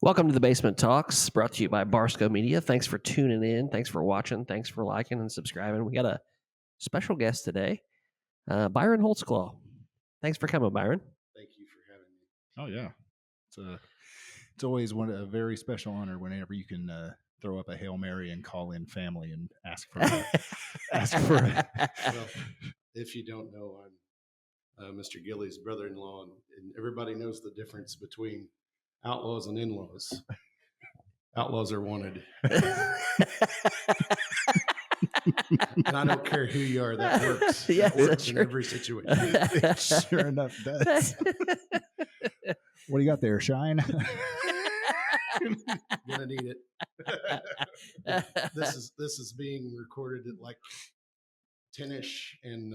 Welcome to the Basement Talks, brought to you by Barsco Media. Thanks for tuning in. Thanks for watching. Thanks for liking and subscribing. We got a special guest today, Byron Holtsclaw. Thanks for coming, Byron. Thank you for having me. Oh yeah, it's always a very special honor whenever you can throw up a Hail Mary and call in family and ask for Well, if you don't know, I'm Mr. Gilly's brother-in-law, and everybody knows the difference between outlaws and in-laws. Outlaws are wanted. And I don't care who you are, that works. Yes, that works sure. in every situation. it sure enough does. What do you got there, Shine? Gonna need it. This is being recorded at like 10ish and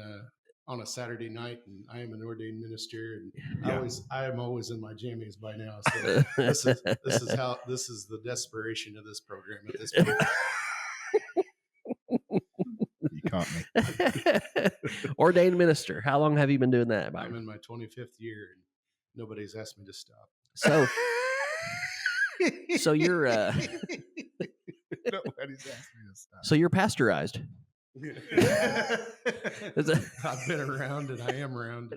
on a Saturday night, and I am an ordained minister, and I am always in my jammies by now. So this is the desperation of this program at this point. You caught me. Ordained minister. How long have you been doing that, Byron? I'm in my 25th year, and nobody's asked me to stop. So you're Nobody's asked me to stop. so you're pasteurized. I've been around, and I am around.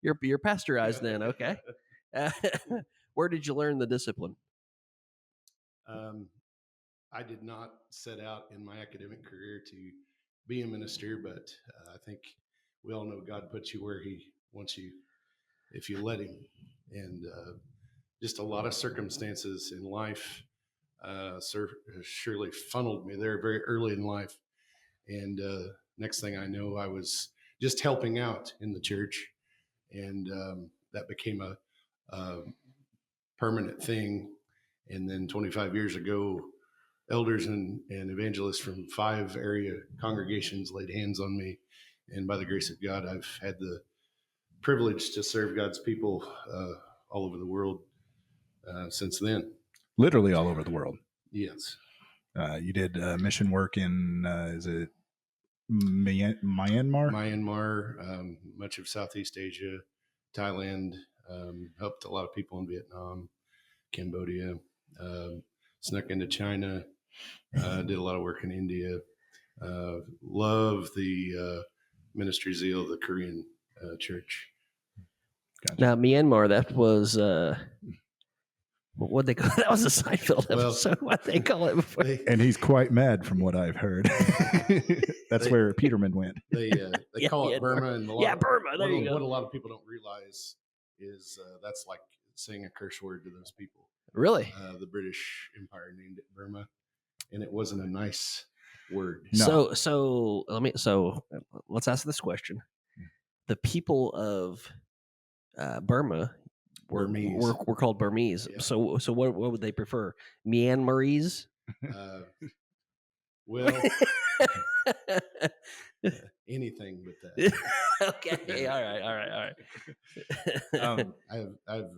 You're pasteurized then, okay? Where did you learn the discipline? I did not set out in my academic career to be a minister, but I think we all know God puts you where He wants you if you let Him. And just a lot of circumstances in life surely funneled me there very early in life. And next thing I know, I was just helping out in the church, and that became a permanent thing. And then 25 years ago, elders and evangelists from 5 area congregations laid hands on me. And by the grace of God, I've had the privilege to serve God's people all over the world since then. Literally all over the world. Yes. You did mission work in, is it Myanmar? Myanmar, much of Southeast Asia, Thailand, helped a lot of people in Vietnam, Cambodia, snuck into China, did a lot of work in India. Love the ministry zeal of the Korean church. Gotcha. Now, Myanmar, that was what they call that was a Seinfeld episode. What they call it before? And he's quite mad, from what I've heard. That's where Peterman went. They call it Burma, and Burma. There you go. What a lot of people don't realize is that's like saying a curse word to those people. Really? The British Empire named it Burma, and it wasn't a nice word. No. So let's ask this question: the people of Burma were called Burmese. Yeah. So what would they prefer? Myanmarese? Well, anything but that. Okay. All right. I've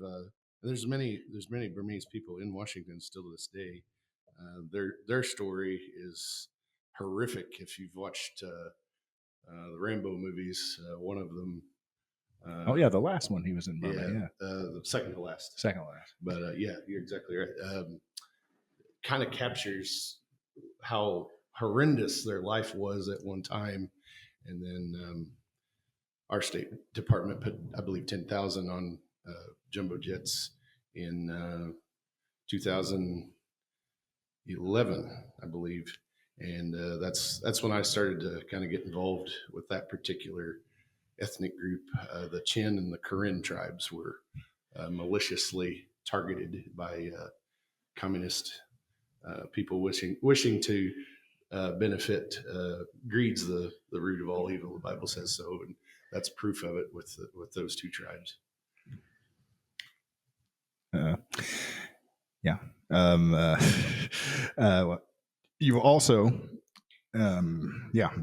there's many Burmese people in Washington still to this day. Their story is horrific. If you've watched the Rambo movies, one of them. The last one he was in Burma. The second to last. But you're exactly right. Kind of captures how horrendous their life was at one time, and then our State Department put, I believe, 10,000 on jumbo jets in 2011, I believe, and that's when I started to kind of get involved with that particular ethnic group. The Chin and the Karen tribes were maliciously targeted by communist people wishing to benefit. Greed's the root of all evil. The Bible says so, and that's proof of it with those 2 tribes. You've also,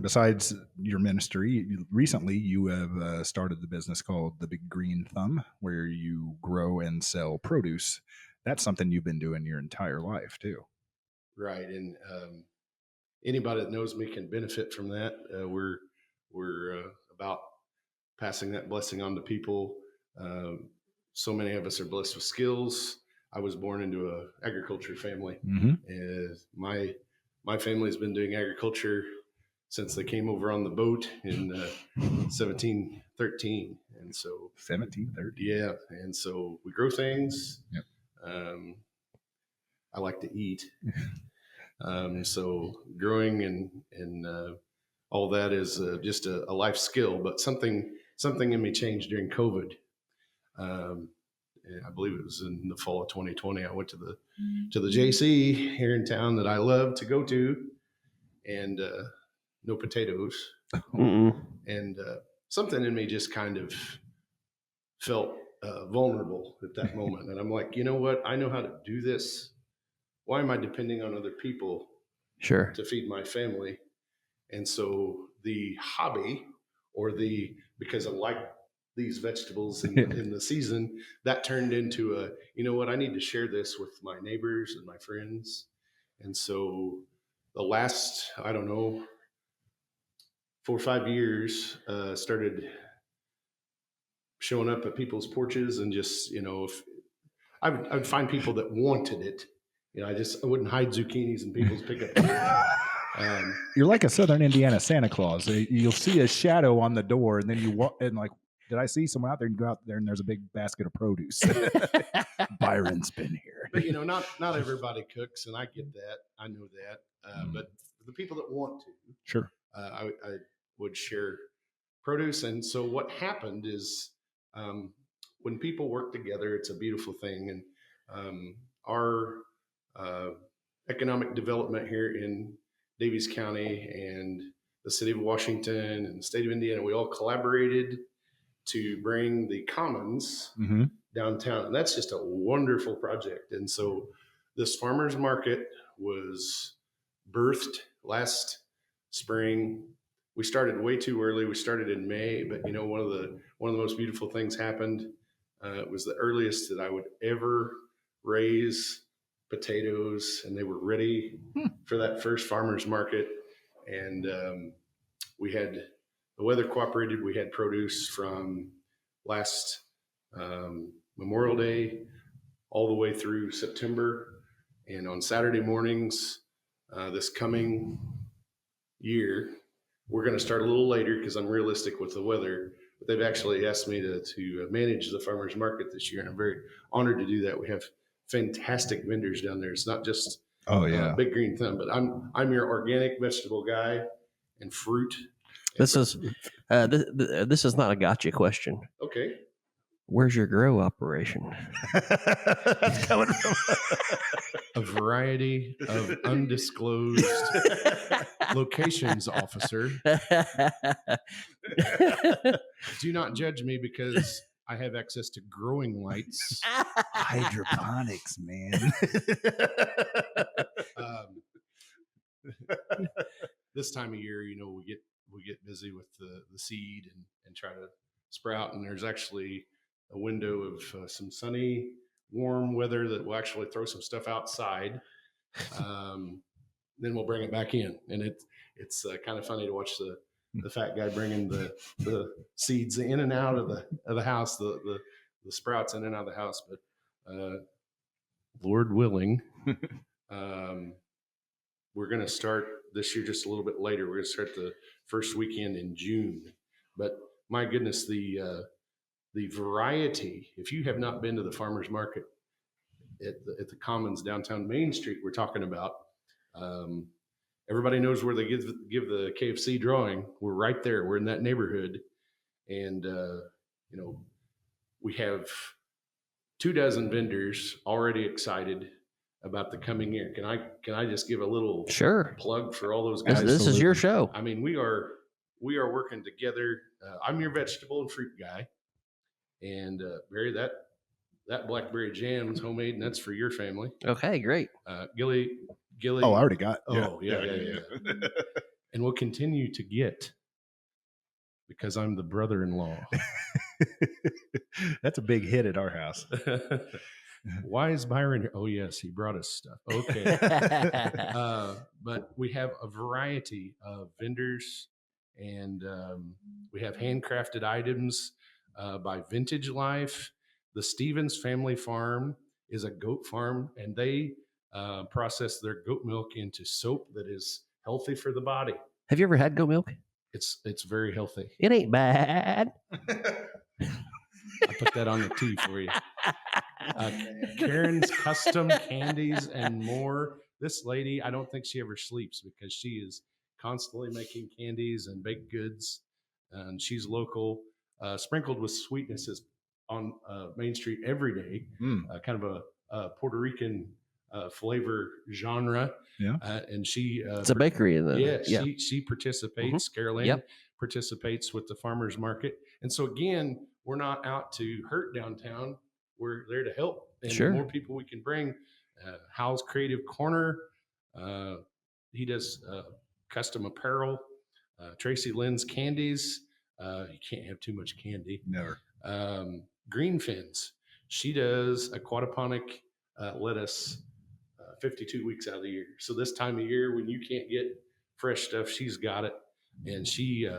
besides your ministry, recently you have started the business called The Big Green Thumb, where you grow and sell produce. That's something you've been doing your entire life too. Right. And anybody that knows me can benefit from that. We're about passing that blessing on to people. So many of us are blessed with skills. I was born into a agriculture family. Mm-hmm. My family's been doing agriculture since they came over on the boat in 1713, and so 1730. yeah, and so we grow things. Yep. I like to eat, so growing and all that is just a life skill. But something in me changed during COVID. I believe it was in the fall of 2020. I went to the JC here in town that I love to go to, and no potatoes. And something in me just kind of felt vulnerable at that moment. And I'm like, you know what? I know how to do this. Why am I depending on other people Sure. to feed my family? And so the hobby, because I like these vegetables in the season, that turned into you know what, I need to share this with my neighbors and my friends. And so the last, I don't know, 4 or 5 years, started showing up at people's porches and just, if I would find people that wanted it. I wouldn't hide zucchinis in people's pickup. You're like a Southern Indiana Santa Claus. You'll see a shadow on the door, and then you walk, and like, did I see someone out there? And you go out there, and there's a big basket of produce. Byron's been here. But not everybody cooks, and I get that. I know that. But the people that want to, sure, I would share produce. And so what happened is, when people work together, it's a beautiful thing. And our economic development here in Daviess County and the city of Washington and the state of Indiana, we all collaborated to bring the commons downtown. And that's just a wonderful project. And so this farmers market was birthed last spring. We started way too early. We started in May, but one of the most beautiful things happened. It was the earliest that I would ever raise potatoes, and they were ready for that first farmers market. And we had, the weather cooperated. We had produce from last Memorial Day all the way through September. And on Saturday mornings this coming year, we're going to start a little later because I'm realistic with the weather. But they've actually asked me to manage the farmers market this year, and I'm very honored to do that. We have fantastic vendors down there. It's not just Big Green Thumb, but I'm your organic vegetable guy and fruit. This is not a gotcha question. Okay. Where's your grow operation? Coming from a variety of undisclosed locations, officer. Do not judge me because I have access to growing lights. Hydroponics, man. This time of year, we get busy with the seed and try to sprout. And there's actually a window of some sunny, warm weather that will actually throw some stuff outside. Then we'll bring it back in, and it's kind of funny to watch the fat guy bringing the seeds in and out of the house, the sprouts in and out of the house. But Lord willing, we're going to start this year just a little bit later. We're going to start the first weekend in June. But my goodness, the variety. If you have not been to the farmers market at the Commons downtown Main Street, we're talking about. Everybody knows where they give the KFC drawing. We're right there. We're in that neighborhood, and we have 24 vendors already excited about the coming year. Can I just give a little plug for all those guys? This is your show. I mean, we are working together. I'm your vegetable and fruit guy, and Barry, that blackberry jam is homemade, and that's for your family. Okay, great. Gilly. Oh, I already got. Oh, yeah. And we'll continue to get, because I'm the brother-in-law. That's a big hit at our house. Why is Byron here? Oh, yes, he brought us stuff. Okay. But we have a variety of vendors, and we have handcrafted items by Vintage Life, the Stevens Family Farm, is a goat farm, and they process their goat milk into soap that is healthy for the body. Have you ever had goat milk? It's very healthy. It ain't bad. I put that on the tee for you. Karen's Custom Candies and More. This lady, I don't think she ever sleeps because she is constantly making candies and baked goods. And she's local, sprinkled with sweetnesses on Main Street every day. Kind of a Puerto Rican flavor genre. Yeah. And she It's a bakery in the she participates. Caroline participates with the farmers market. And so again, we're not out to hurt downtown. We're there to help. And the more people we can bring. Hal's Creative Corner. He does custom apparel. Tracy Lynn's Candies. You can't have too much candy. Never. Green Fins. She does aquaponic lettuce 52 weeks out of the year. So this time of year when you can't get fresh stuff, she's got it. And she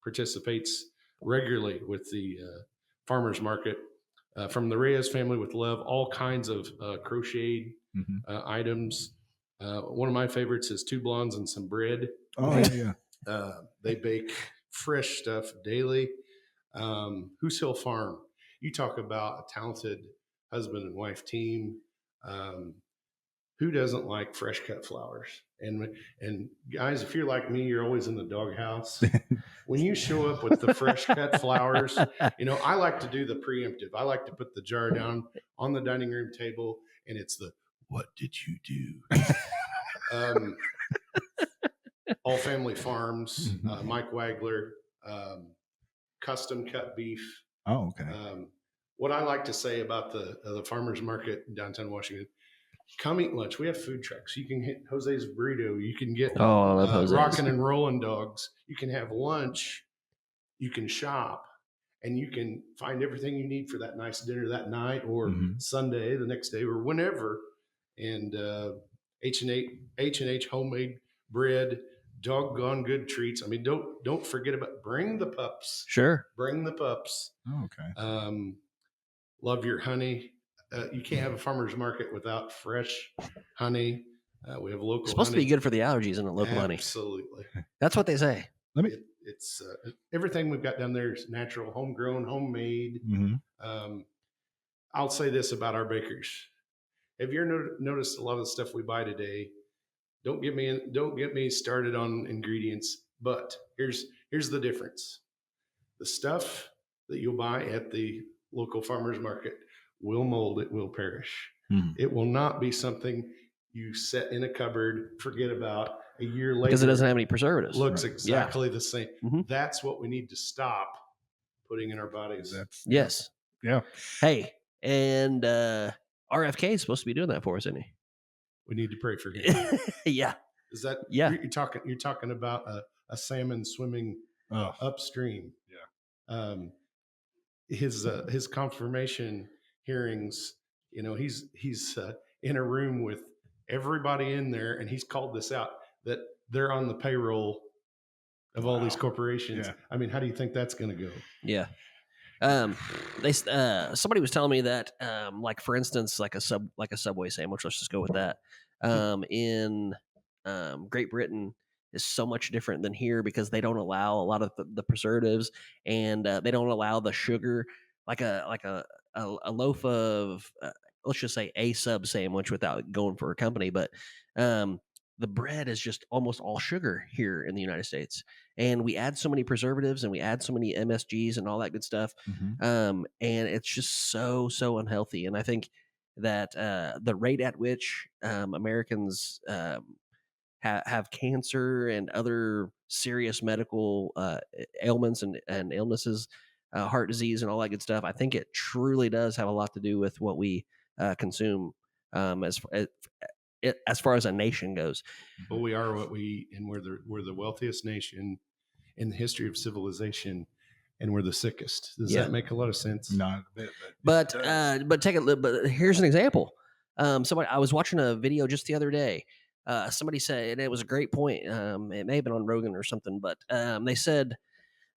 participates regularly with the farmers market. From the Reyes family with love, all kinds of crocheted items. One of my favorites is 2 blondes and some bread. Oh, yeah. They bake fresh stuff daily. Hoos Hill Farm. You talk about a talented husband and wife team. Who doesn't like fresh cut flowers? And guys, if you're like me, you're always in the doghouse. When you show up with the fresh cut flowers, I like to do the preemptive. I like to put the jar down on the dining room table, and it's the "What did you do?" All Family Farms, Mike Wagler, custom cut beef. Oh, okay. What I like to say about the farmers market in downtown Washington. Come eat lunch. We have food trucks. You can get Jose's Burrito. You can get Rockin' and Rollin' Dogs. You can have lunch. You can shop. And you can find everything you need for that nice dinner that night or Sunday, the next day, or whenever. And H&H homemade bread, doggone good treats. I mean, don't forget about bring the pups. Sure. Bring the pups. Oh, okay. Love your honey. You can't have a farmer's market without fresh honey. We have local. It's supposed honey. to be good for the allergies in the local honey. Absolutely. That's what they say. It's everything we've got down there is natural, homegrown, homemade. I'll say this about our bakers. Have you ever noticed a lot of the stuff we buy today? Don't get me started on ingredients, but here's the difference. The stuff that you'll buy at the local farmer's market will mold, it will perish. It will not be something you set in a cupboard, forget about a year later. Because it doesn't have any preservatives. Looks exactly the same. That's what we need to stop putting in our bodies. Yes. Yeah. Hey, and RFK is supposed to be doing that for us, isn't he? We need to pray for him. Yeah. Is that you're talking about a salmon swimming upstream? Yeah. His confirmation hearings, he's in a room with everybody in there, and he's called this out that they're on the payroll of all these corporations. Yeah. I mean, how do you think that's going to go? Yeah. Somebody was telling me that, like for instance, like a Subway sandwich. Let's just go with that. In Great Britain is so much different than here because they don't allow a lot of the preservatives, and they don't allow the sugar. Like a loaf of let's just say a sub sandwich without going for a company, but the bread is just almost all sugar here in the United States, and we add so many preservatives and we add so many MSGs and all that good stuff, and it's just so unhealthy. And I think that the rate at which Americans have cancer and other serious medical ailments and illnesses, heart disease and all that good stuff, I think it truly does have a lot to do with what we consume as far as a nation goes. Well, we are what we eat, and we're the wealthiest nation in the history of civilization, and we're the sickest. Does that make a lot of sense? Not a bit, but here's an example. I was watching a video just the other day. Somebody said, and it was a great point. It may have been on Rogan or something, but they said,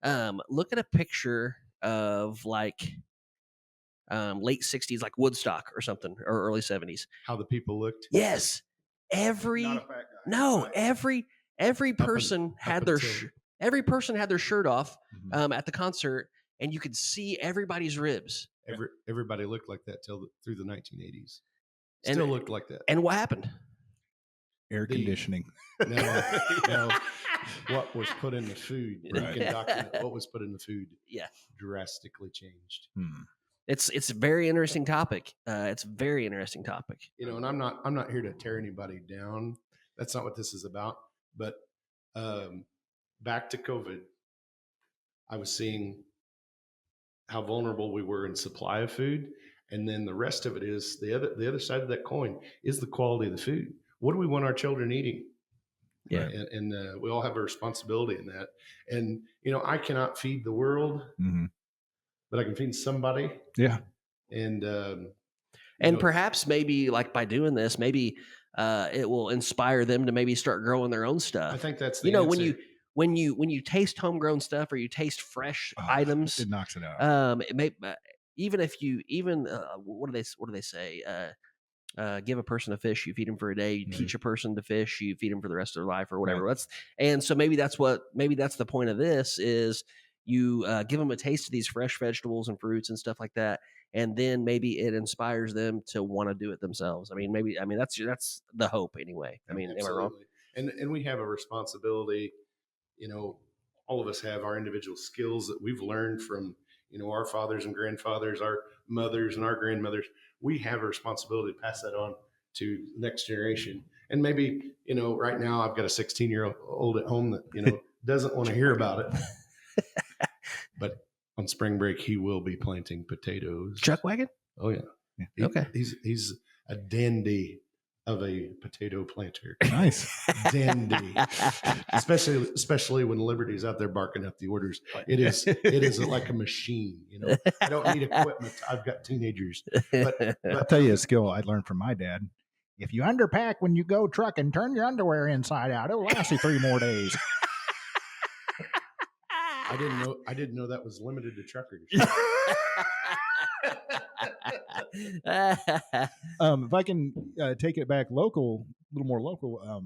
look at a picture of like late 60s, like Woodstock or something, or early 70s. How the people looked. Yes. Every Not a fat guy. no, Right. every person had their until- every person had their shirt off Mhm. at the concert, and you could see everybody's ribs. Everybody looked like that through the 1980s. And- Still looked like that. And what happened? Air conditioning. No, what was put in the food? Right. You can document what was put in the food. Yeah. Drastically changed. It's a very interesting topic. It's a very interesting topic. You know, and I'm not here to tear anybody down. That's not what this is about. But back to COVID, I was seeing how vulnerable we were in supply of food, and then the rest of it is the other side of that coin is the quality of the food. What do we want our children eating? Yeah. And we all have a responsibility in that. And you know, I cannot feed the world, but I can feed somebody. Yeah. And Perhaps maybe like by doing this, maybe it will inspire them to maybe start growing their own stuff. I think that's the you know answer. when you taste homegrown stuff, or you taste fresh items, It knocks it out. it may, even if you what do they say? Give a person a fish, you feed them for a day. You teach a person to fish, you feed them for the rest of their life, or whatever. Right. And so maybe that's the point of this is you give them a taste of these fresh vegetables and fruits and stuff like that, and then maybe it inspires them to want to do it themselves. I mean, that's the hope anyway. I mean, am I wrong? And we have a responsibility. You know, all of us have our individual skills that we've learned from, you know, our fathers and grandfathers, our mothers and our grandmothers. We have a responsibility to pass that on to the next generation. And maybe, you know, right now I've got a 16-year-old at home that, you know, doesn't want to hear about it. But on spring break, he will be planting potatoes. Chuck wagon? Oh, yeah. Okay. He's a dandy of a potato planter. Nice. Dandy. especially when Liberty's out there barking up the orders. It is like a machine, you know. I don't need equipment. I've got teenagers. But I'll tell you a skill I learned from my dad. If you underpack when you go trucking, turn your underwear inside out. It'll last you 3 more days. I didn't know that was limited to truckers. If I can take it back local, a little more local,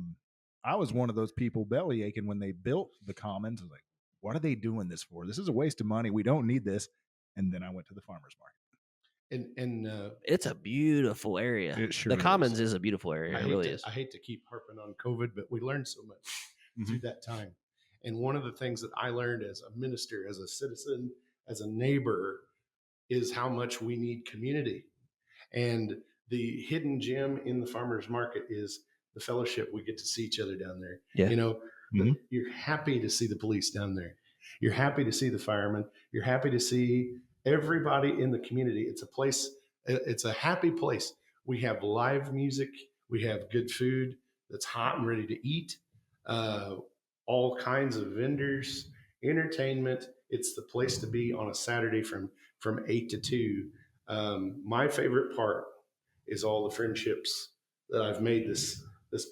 I was one of those people belly aching when they built the commons. I was like, what are they doing this for? This is a waste of money. We don't need this. And then I went to the farmer's market. And it's a beautiful area. It sure the Commons is. is a beautiful area. It really is. I hate to keep harping on COVID, but we learned so much through that time. And one of the things that I learned as a minister, as a citizen, as a neighbor, is how much we need community. And the hidden gem in the farmer's market is the fellowship. We get to see each other down there. Yeah. You know, you're happy to see the police down there. You're happy to see the firemen. You're happy to see everybody in the community. It's a place, it's a happy place. We have live music. We have good food that's hot and ready to eat. All kinds of vendors, entertainment. It's the place to be on a Saturday from 8 to 2. My favorite part is all the friendships that I've made this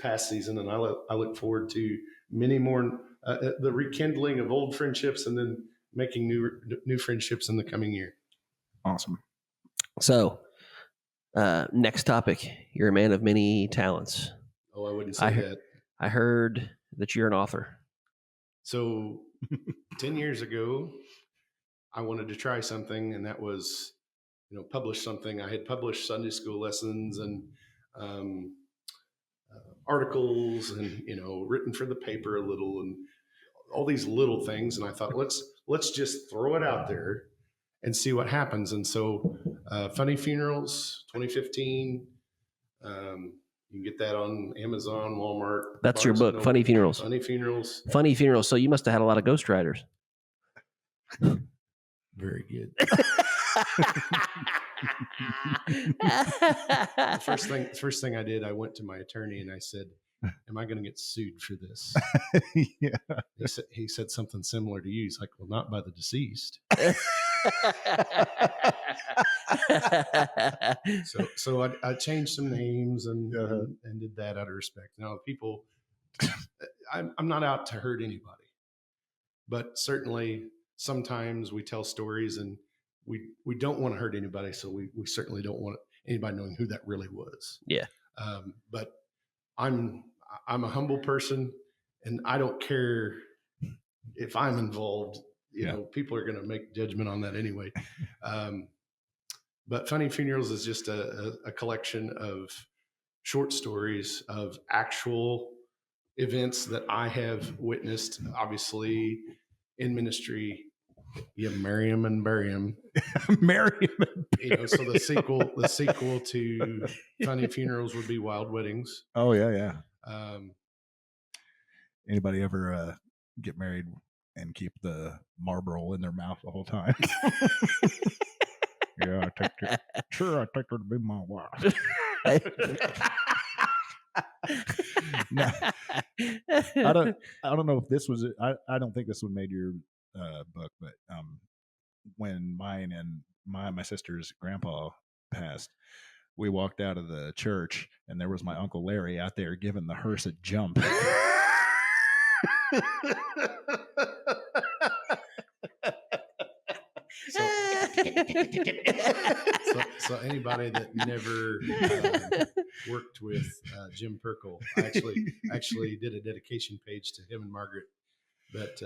past season, and I look forward to many more, the rekindling of old friendships, and then making new friendships in the coming year. Awesome. So, next topic. You're a man of many talents. Oh, I wouldn't say that. I heard that you're an author. So 10 years ago, I wanted to try something, and that was, you know, publish something. I had published Sunday school lessons and articles, and, you know, written for the paper a little, and all these little things. And I thought, let's just throw it out there and see what happens. And so, Funny Funerals, 2015. You can get that on Amazon, Walmart. That's your book, Funny Funerals. Funny Funerals. Funny Funerals. So you must have had a lot of ghostwriters. Very good. The first thing I did, I went to my attorney and I said, "Am I going to get sued for this?" Yeah. He said something similar to you. He's like, "Well, not by the deceased." So I changed some names and did that out of respect. Now, people, I'm not out to hurt anybody, but certainly sometimes we tell stories and we don't want to hurt anybody, so we certainly don't want anybody knowing who that really was. Yeah. But I'm a humble person, and I don't care if I'm involved. You know, people are going to make judgment on that anyway. But Funny Funerals is just a collection of short stories of actual events that I have witnessed, obviously in ministry. You marry him and bury him. Marry him and bury You know, so the sequel to Funny Funerals would be Wild Weddings. Oh yeah. Anybody ever get married and keep the Marlboro in their mouth the whole time? Yeah, I take her to be my wife. No, I don't know if this was. I don't think this one made your book, but when mine and my sister's grandpa passed, we walked out of the church, and there was my Uncle Larry out there giving the hearse a jump. So anybody that never worked with Jim Perkle, I actually did a dedication page to him and Margaret. But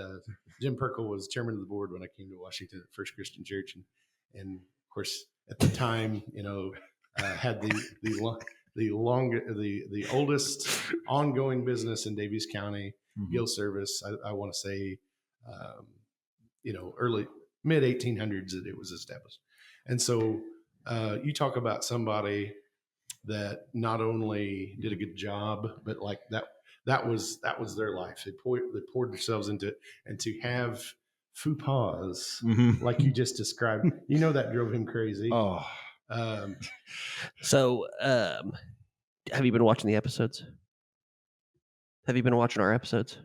Jim Perkle was chairman of the board when I came to Washington at First Christian Church, and of course at the time, you know, had the oldest ongoing business in Daviess County, Gill Service. I want to say, you know, early mid 1800s that it was established. And so you talk about somebody that not only did a good job, but like that was their life. They poured themselves into it, and to have faux pas like you just described, you know, that drove him crazy. Oh. So have you been watching the episodes? Have you been watching our episodes?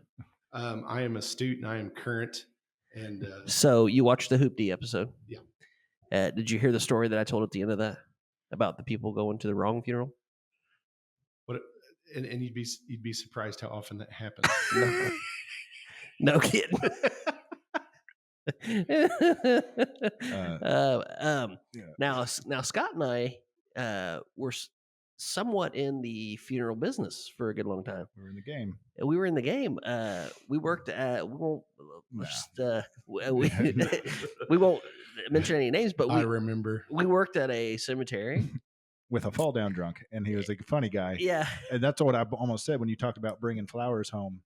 I am astute and I am current. And so you watched the Hoop D episode? Yeah. Did you hear the story that I told at the end of that about the people going to the wrong funeral? What? And you'd be surprised how often that happens. No kidding. Now Scott and I were somewhat in the funeral business for a good long time. We were in the game. We were in the game. We worked at. We won't. We won't mention any names, but I remember we worked at a cemetery with a fall down drunk, and he was a funny guy. Yeah, and that's what I almost said when you talked about bringing flowers home.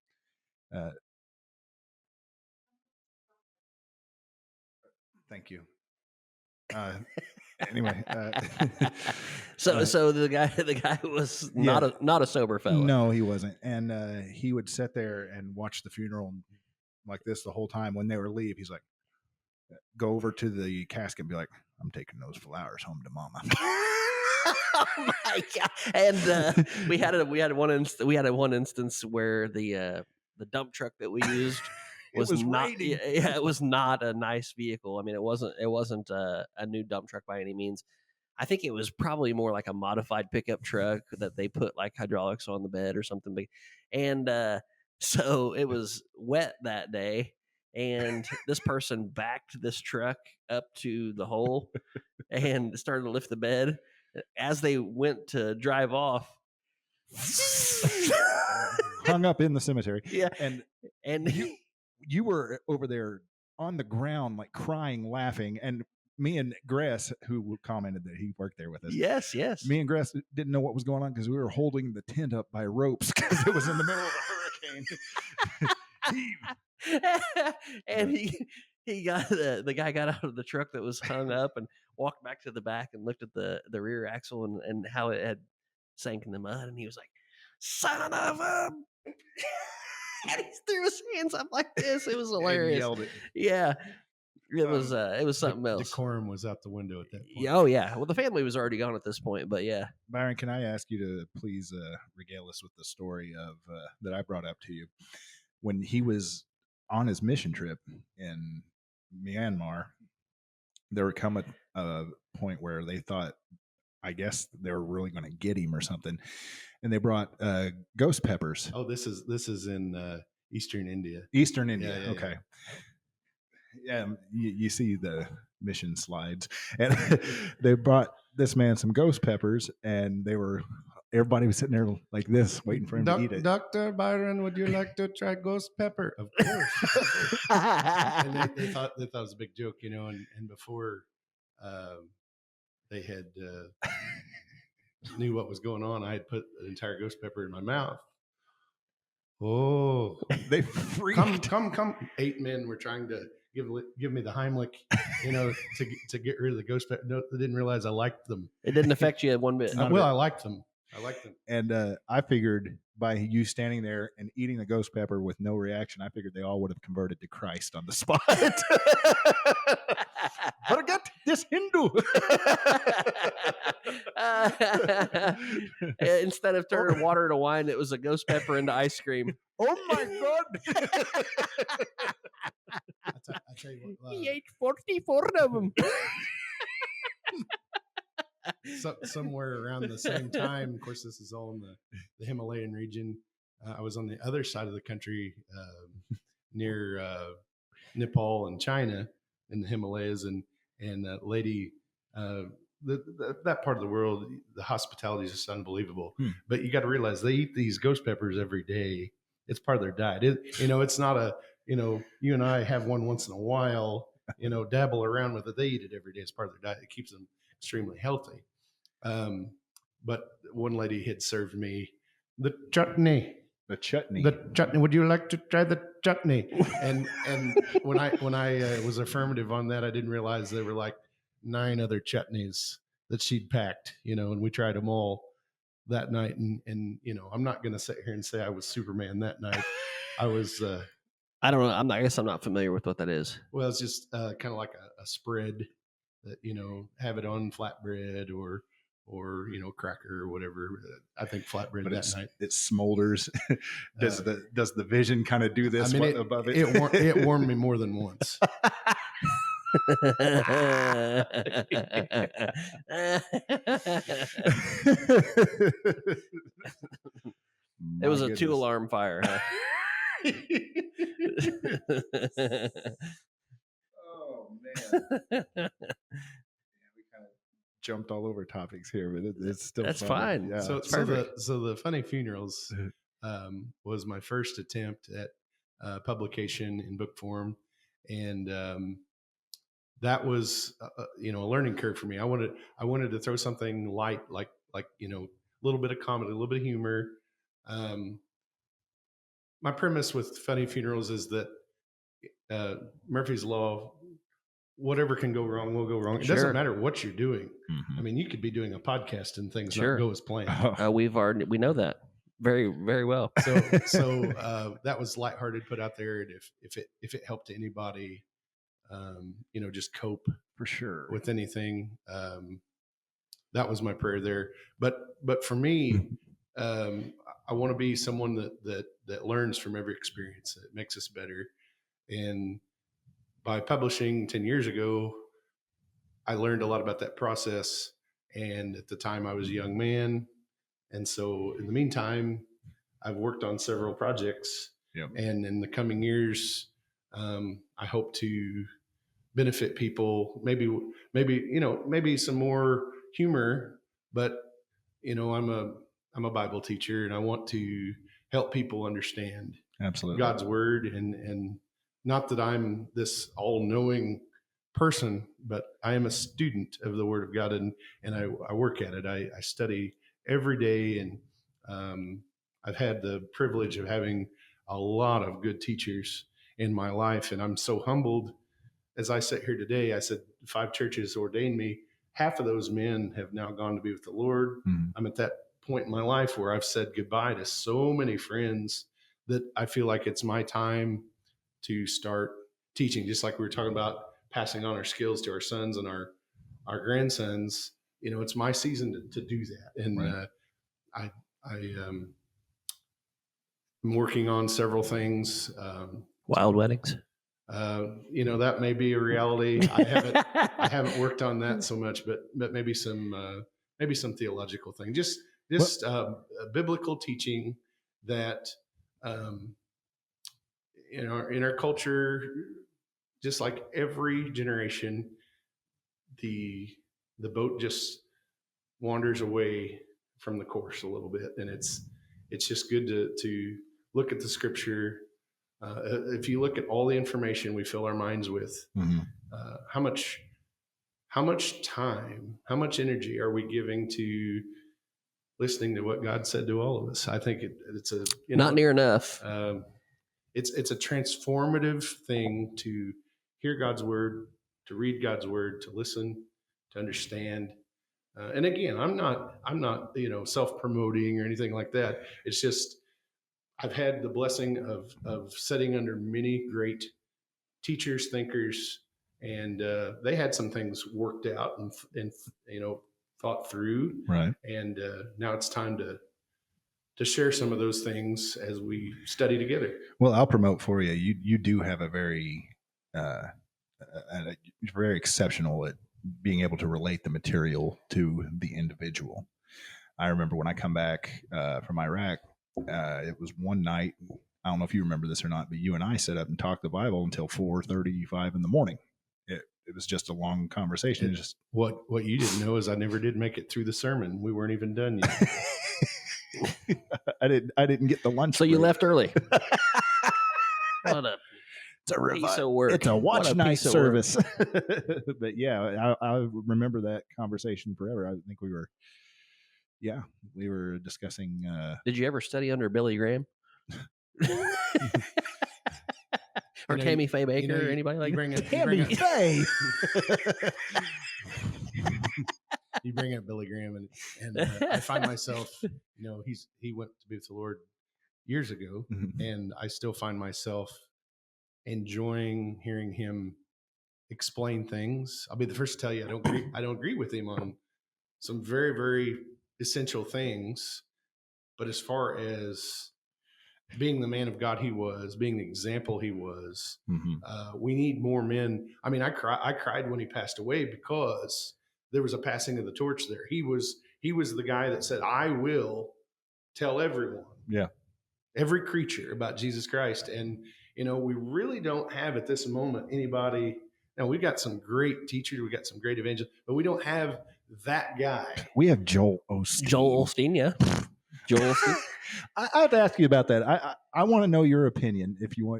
Thank you. Anyway, so the guy was not a sober fellow. No, he wasn't, and he would sit there and watch the funeral like this the whole time. When they were leave, he's like, go over to the casket and be like, "I'm taking those flowers home to Mama." Oh my God! And we had one instance where the dump truck that we used was not. Yeah, it was not a nice vehicle. I mean, it wasn't a new dump truck by any means. I think it was probably more like a modified pickup truck that they put like hydraulics on the bed or something big. And so it was wet that day, and this person backed this truck up to the hole and started to lift the bed. As they went to drive off, hung up in the cemetery. Yeah, and you were over there on the ground, like crying, laughing, and me and Gress, who commented that he worked there with us. Yes. Me and Gress didn't know what was going on because we were holding the tent up by ropes because it was in the middle of a hurricane. And he got the guy got out of the truck that was hung up and walked back to the back and looked at the rear axle and how it had sank in the mud, and he was like, "Son of a!" And he threw his hands up like this. It was hilarious. And yelled it. Yeah. It was something else. Decorum was out the window at that point. Oh yeah. Well, the family was already gone at this point, but yeah. Byron, can I ask you to please regale us with the story of that I brought up to you when he was on his mission trip in Myanmar? There would come a point where they thought, I guess, they were really going to get him or something, and they brought ghost peppers. Oh, this is in Eastern India. Eastern India, yeah, okay. Yeah, you see the mission slides, and they brought this man some ghost peppers, and everybody was sitting there like this, waiting for him to eat it. Dr. Byron, would you like to try ghost pepper? Of course. And they thought it was a big joke, and before they had knew what was going on, I had put an entire ghost pepper in my mouth. Oh, They freaked. Come. 8 men were trying to give me the Heimlich, to get rid of the ghost pepper. No, they didn't realize I liked them. It didn't affect you one bit. Well, I liked them. And I figured by you standing there and eating the ghost pepper with no reaction, I figured they all would have converted to Christ on the spot. Forget this Hindu. Instead of turning water to wine, it was a ghost pepper into ice cream. Oh my God. I tell you what, He ate 44 of them. somewhere around the same time, of course, this is all in the Himalayan region. I was on the other side of the country, near Nepal and China in the Himalayas, and a lady, that part of the world, the hospitality is just unbelievable. But you got to realize they eat these ghost peppers every day. It's part of their diet. It's not a, you and I have one once in a while, dabble around with it. They eat it every day. It's part of their diet. It keeps them extremely healthy. But one lady had served me the chutney. The chutney. Would you like to try the chutney? And when I was affirmative on that, I didn't realize there were like 9 other chutneys that she'd packed, and we tried them all that night. And I'm not going to sit here and say I was Superman that night. I was. I don't know. I guess I'm not familiar with what that is. Well, it's just kind of like a spread that have it on flatbread or cracker or whatever. I think flatbread but that night. It smolders. Does the vision kind of do this above it? It warmed me more than once. It was a 2-alarm fire. Huh? Oh man. We kind of jumped all over topics here, but it's still that's funny. fine. Yeah. So the Funny Funerals was my first attempt at publication in book form, and that was a learning curve for me. I wanted to throw something light, like a little bit of comedy, a little bit of humor. My premise with Funny Funerals is that Murphy's Law, whatever can go wrong will go wrong. It doesn't matter what you're doing. Mm-hmm. I mean, you could be doing a podcast and things Sure. not go as planned. We know that very, very well. So that was lighthearted, put out there. And if it helped anybody, just cope for sure with anything, that was my prayer there. But for me, I want to be someone that learns from every experience, that makes us better. And by publishing 10 years ago, I learned a lot about that process. And at the time I was a young man. And so in the meantime, I've worked on several projects. Yep. And in the coming years, I hope to benefit people, maybe some more humor, but I'm a Bible teacher, and I want to help people understand absolutely God's word, and not that I'm this all-knowing person, but I am a student of the Word of God, and I work at it. I study every day, and I've had the privilege of having a lot of good teachers in my life, and I'm so humbled. As I sit here today, I said 5 churches ordained me. Half of those men have now gone to be with the Lord. Mm-hmm. I'm at that point in my life where I've said goodbye to so many friends that I feel like it's my time to start teaching. Just like we were talking about passing on our skills to our sons and our grandsons, it's my season to do that. And right. I'm working on several things. Wild weddings. That may be a reality. I haven't worked on that so much, but maybe some theological thing, just biblical teaching that, in our culture, just like every generation, the boat just wanders away from the course a little bit, and it's just good to look at the scripture. If you look at all the information we fill our minds with, how much time, how much energy are we giving to listening to what God said to all of us? I think it's a not near enough. It's a transformative thing to hear God's word, to read God's word, to listen, to understand. And again, I'm not self-promoting or anything like that. It's just I've had the blessing of sitting under many great teachers, thinkers, and they had some things worked out and thought through. Right. And now it's time to share some of those things as we study together. Well, I'll promote for you. You do have a very exceptional at being able to relate the material to the individual. I remember when I come back from Iraq, it was one night. I don't know if you remember this or not, but you and I sat up and talked the Bible until 4:35 in the morning. It was just a long conversation. What you didn't know is I never did make it through the sermon. We weren't even done yet. I didn't get the lunch. So break. you left early. What It's a piece of work. It's a watch What a night piece of service. But yeah, I remember that conversation forever. I think we were discussing. Did you ever study under Billy Graham? Or Tammy Faye Baker or anybody like that? Tammy Faye. You bring up Billy Graham, and I find myself, he went to be with the Lord years ago, and I still find myself enjoying hearing him explain things. I'll be the first to tell you I don't agree with him on some very, very essential things, but as far as being the man of God he was, being the example he was, we need more men. I mean, I cried when he passed away because there was a passing of the torch there. He was the guy that said, I will tell everyone, every creature about Jesus Christ. And, we really don't have at this moment anybody. Now, we've got some great teachers, we've got some great evangelists, but we don't have that guy. We have Joel Osteen. Joel Osteen, yeah. Joel Osteen. I have to ask you about that. I want to know your opinion. If you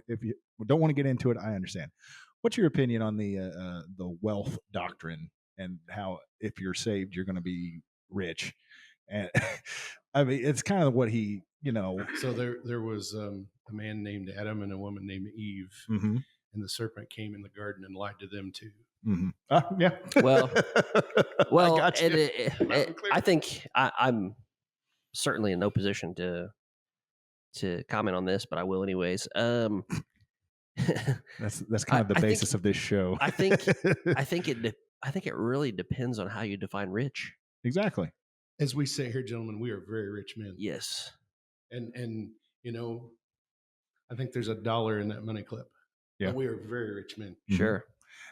don't want to get into it, I understand. What's your opinion on the wealth doctrine and how if you're saved, you're going to be rich? And I mean, it's kind of what he, So there was a man named Adam and a woman named Eve, and the serpent came in the garden and lied to them too. Yeah. Well, I I think I'm certainly in no position to comment on this, but I will anyways. That's kind of the basis of this show. I think it really depends on how you define rich. Exactly. As we say here, gentlemen, we are very rich men. Yes. And I think there's $1 in that money clip. Yeah. But we are very rich men. Sure.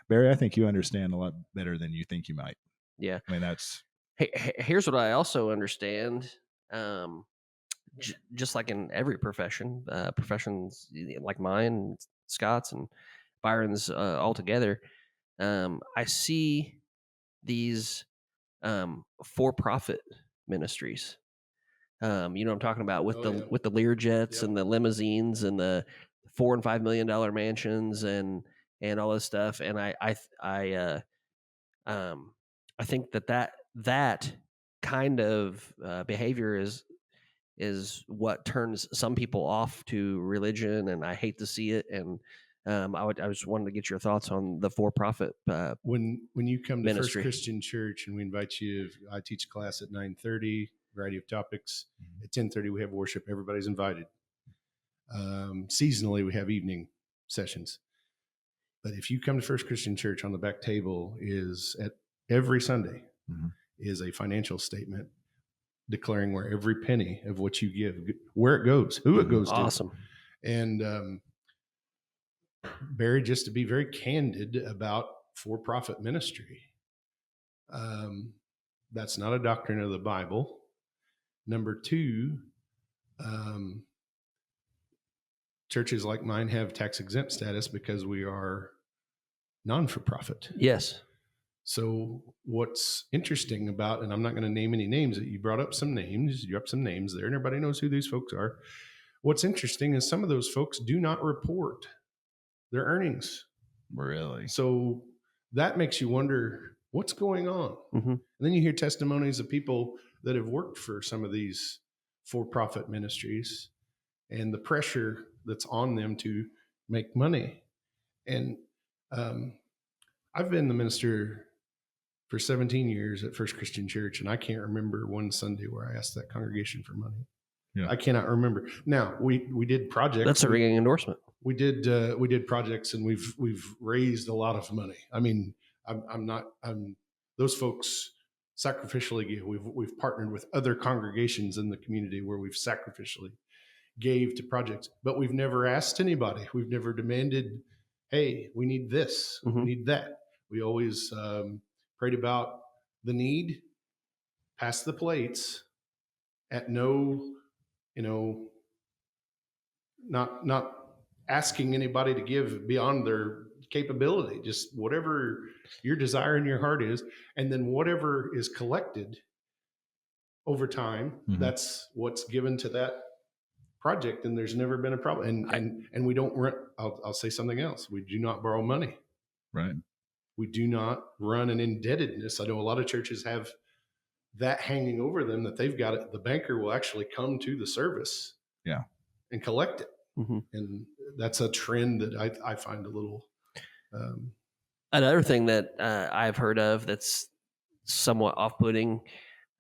Barry, I think you understand a lot better than you think you might. Yeah. I mean, that's. Here's what I also understand. Just like in every profession, professions like mine, Scott's and Byron's all together, I see these for-profit ministries. You know what I'm talking about with with the Learjets and the limousines and the $4 and $5 million mansions and all this stuff. And I think that kind of behavior is what turns some people off to religion, and I hate to see it. And I just wanted to get your thoughts on the for-profit. When you come to ministry. First Christian Church, and we invite you, I teach class at 9:30, variety of topics. At 10:30, we have worship. Everybody's invited. Seasonally, we have evening sessions. But if you come to First Christian Church, on the back table is at every Sunday is a financial statement declaring where every penny of what you give, where it goes, who it goes to. Awesome. And Barry, just to be very candid about for-profit ministry, that's not a doctrine of the Bible. Number two, churches like mine have tax exempt status because we are non-for-profit. Yes. So what's interesting about, and I'm not going to name any names, you brought up some names, you up some names there, and everybody knows who these folks are. What's interesting is some of those folks do not report their earnings. Really? So that makes you wonder what's going on. Mm-hmm. And then you hear testimonies of people that have worked for some of these for-profit ministries and the pressure that's on them to make money. And I've been the minister for 17 years at First Christian Church, and I can't remember one Sunday where I asked that congregation for money. Yeah. I cannot remember. Now we did projects. That's a ringing endorsement. We did projects, and we've raised a lot of money. I mean, I'm those folks sacrificially give. We've partnered with other congregations in the community where we've sacrificially gave to projects, but we've never asked anybody. We've never demanded, hey, we need this, we need that. We always prayed about the need, passed the plates at no, not asking anybody to give beyond their capability, just whatever your desire in your heart is. And then whatever is collected over time, that's what's given to that project. And there's never been a problem. And we don't run, I'll say something else. We do not borrow money. Right. We do not run an indebtedness. I know a lot of churches have that hanging over them, that they've got it. The banker will actually come to the service and collect it. And that's a trend that I find a little. Another thing that I've heard of that's somewhat off-putting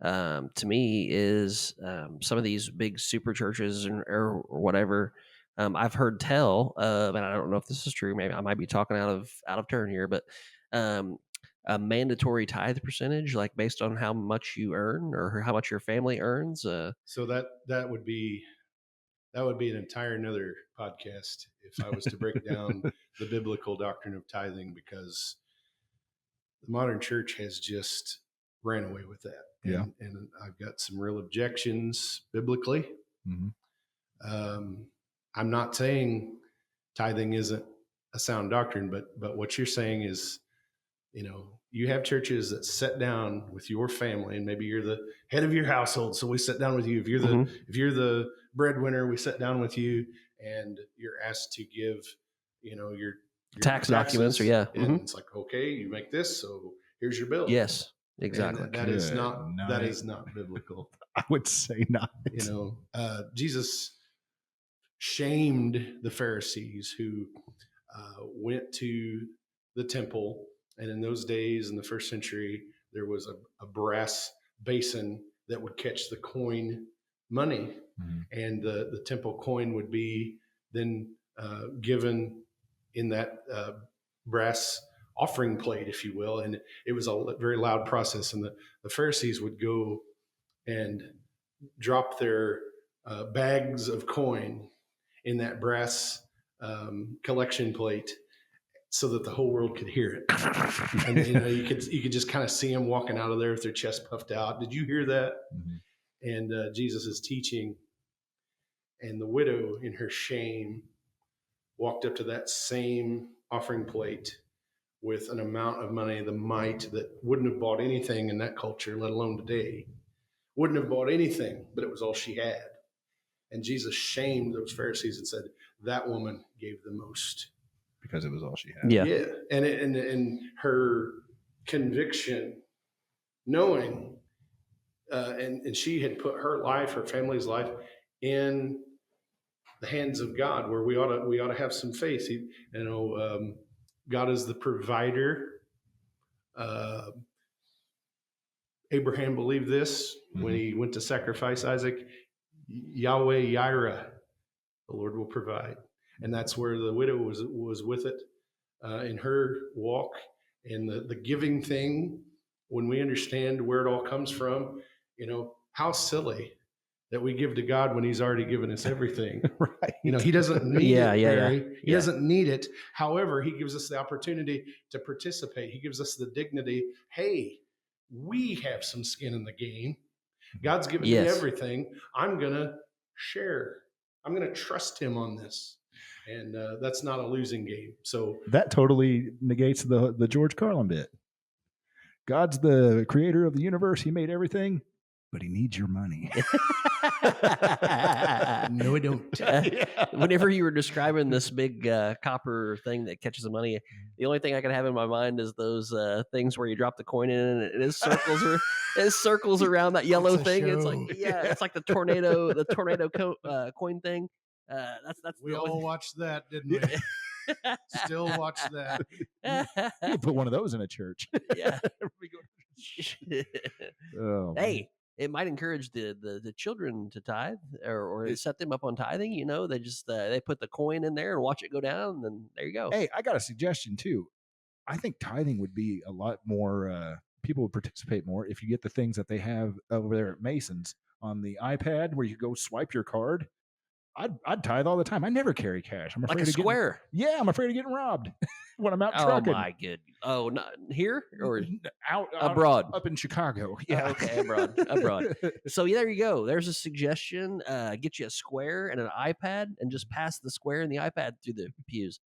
to me is some of these big super churches or whatever. I've heard tell of, and I don't know if this is true. Maybe I might be talking out of turn here, but a mandatory tithe percentage, like based on how much you earn or how much your family earns. So that would be an entire another podcast if I was to break down the biblical doctrine of tithing, because the modern church has just ran away with that. Yeah. And I've got some real objections biblically. I'm not saying tithing isn't a sound doctrine, but what you're saying is, you have churches that sit down with your family, and maybe you're the head of your household. So we sit down with you. If you're the breadwinner, we sit down with you, and you're asked to give, your tax documents, or and it's like, okay, you make this, so here's your bill. Yes, exactly. And that is not biblical. I would say not. Jesus shamed the Pharisees who went to the temple. And in those days, in the first century, there was a brass basin that would catch the coin money. And the temple coin would be then given in that brass offering plate, if you will. And it was a very loud process. And the Pharisees would go and drop their bags of coin in that brass collection plate, so that the whole world could hear it. And you could just kind of see them walking out of there with their chest puffed out. Did you hear that? And Jesus is teaching, and the widow in her shame walked up to that same offering plate with an amount of money, the mite that wouldn't have bought anything in that culture, let alone today. Wouldn't have bought anything, but it was all she had. And Jesus shamed those Pharisees and said, that woman gave the most. Because it was all she had. Yeah. And her conviction, knowing, and she had put her life, her family's life, in the hands of God, where we ought to have some faith. God is the provider. Abraham believed this when he went to sacrifice Isaac. Yahweh Yireh, the Lord will provide. And that's where the widow was with it in her walk. And the giving thing, when we understand where it all comes from, how silly that we give to God when he's already given us everything. Right. He doesn't need it, Barry. Yeah. He doesn't need it. However, he gives us the opportunity to participate. He gives us the dignity. Hey, we have some skin in the game. God's given me everything. I'm going to share. I'm going to trust him on this. And that's not a losing game. So That totally negates the George Carlin bit. God's the creator of the universe. He made everything, but he needs your money. no, I don't. Whenever you were describing this big copper thing that catches the money, the only thing I can have in my mind is those things where you drop the coin in and it circles around that yellow It's a thing. It's show. like it's like the tornado coin thing. That's We the only all watched that, didn't we? Still watch that. You could put one of those in a church. Yeah. Oh, man. Hey, it might encourage the children to tithe or set them up on tithing. You know, they just they put the coin in there and watch it go down, and then there you go. Hey, I got a suggestion too. I think tithing would be a lot more. People would participate more if you get the things that they have over there at Mason's on the iPad, where you go swipe your card. I'd tithe all the time. I never carry cash. I'm afraid Like a of getting, square. yeah, I'm afraid of getting robbed when I'm out Oh trucking. my good. Oh, not here or out abroad. up in Chicago. Oh, Yeah, okay, abroad. So there you go. There's a suggestion. Get you a square and an iPad, and just pass the square and the iPad through the pews.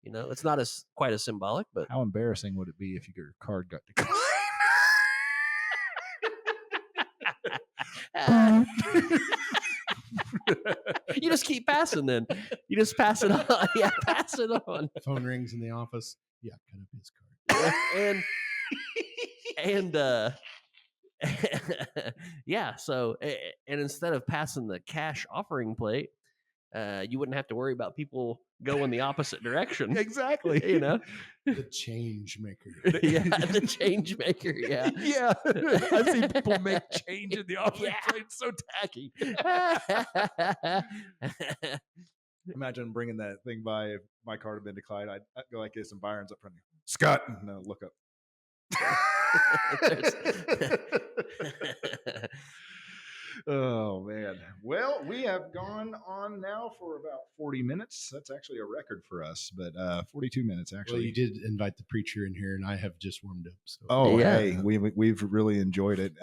You know, it's not quite as symbolic, but How embarrassing would it be if your card got declined? You just keep passing. Then you just pass it on. Yeah, pass it on. Phone rings in the office. Yeah, cut up his card. and yeah. So and instead of passing the cash offering plate, you wouldn't have to worry about people going the opposite direction. Exactly. You know, The change maker. yeah, the change maker. Yeah, Yeah. I've seen people make change in the offering Yeah. plate. It's so tacky. Imagine bringing that thing by. If my card had been declined, I'd go like this, and Byron's up front. Scott, no, look up. Oh man. Well, we have gone on now for about 40 minutes. That's actually a record for us, but 42 minutes actually. Well, you did invite the preacher in here, and I have just warmed up. So. Oh, Yeah. hey, we've really enjoyed it,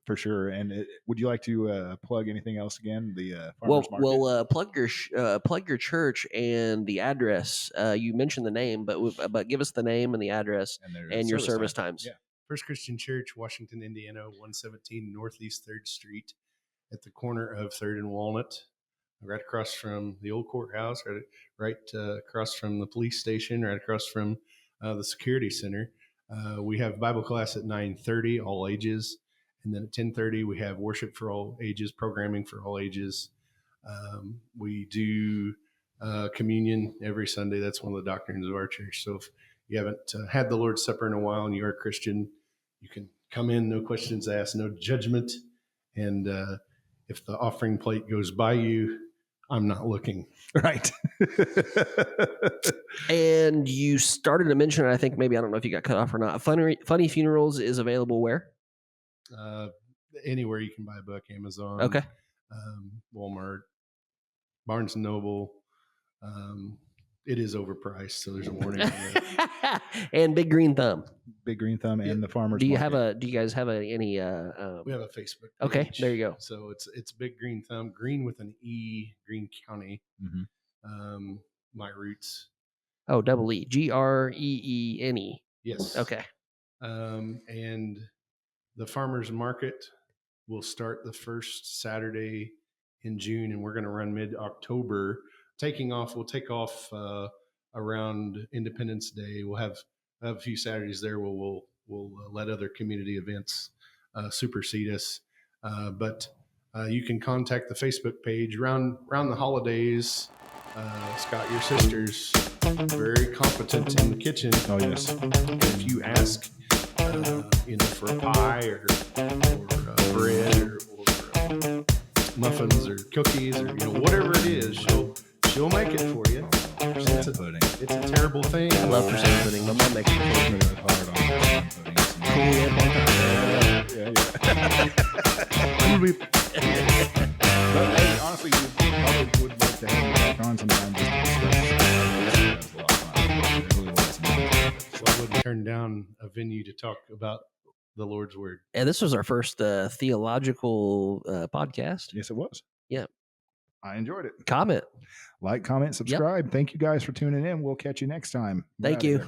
for sure. And would you like to plug anything else again? The farmers market. plug your church and the address. You mentioned the name, but give us the name and the address their and your service times. Yeah. First Christian Church, Washington, Indiana, 117 Northeast 3rd Street, at the corner of 3rd and Walnut, right across from the old courthouse, right across from the police station, right across from the security center. We have Bible class at 9:30, all ages. And then at 10:30, we have worship for all ages, programming for all ages. We do communion every Sunday. That's one of the doctrines of our church. So if you haven't had the Lord's Supper in a while and you're a Christian, you can come in, no questions asked, no judgment. And if the offering plate goes by you, I'm not looking. Right. And you started to mention, I think maybe, I don't know if you got cut off or not. Funny Funerals is available where? Anywhere you can buy a book, Amazon, Okay. Walmart, Barnes & Noble. It is overpriced, so there's a warning. And Big Green Thumb. Big Green Thumb and the farmers. Do you guys have any? We have a Facebook page. Okay, there you go. So it's Big Green Thumb, Green with an E, Green County. Mm-hmm. My roots. Oh, double E, GREENE. Yes. Okay. And the farmers market will start the first Saturday in June, and we're going to run mid-October. We'll take off around Independence Day. We'll have a few Saturdays there where we'll let other community events supersede us. But you can contact the Facebook page around the holidays. Scott, your sister's very competent in the kitchen. Oh yes. And if you ask, for a pie or bread or muffins or cookies or whatever it is, she'll make it for you. Percent pudding. It's a terrible thing. I love percent pudding. My mom makes percent pudding. Hard on percent pudding. Cool and on top. But hey, honestly, we probably would like to have you back on sometime just to discuss. That was a lot of fun. It really was. So I wouldn't turn down a venue to talk about the Lord's Word. And this was our first theological podcast. Yes, it was. Yeah. I enjoyed it. Comment. Like, comment, subscribe. Thank you guys for tuning in. We'll catch you next time. We're Thank outta you. here.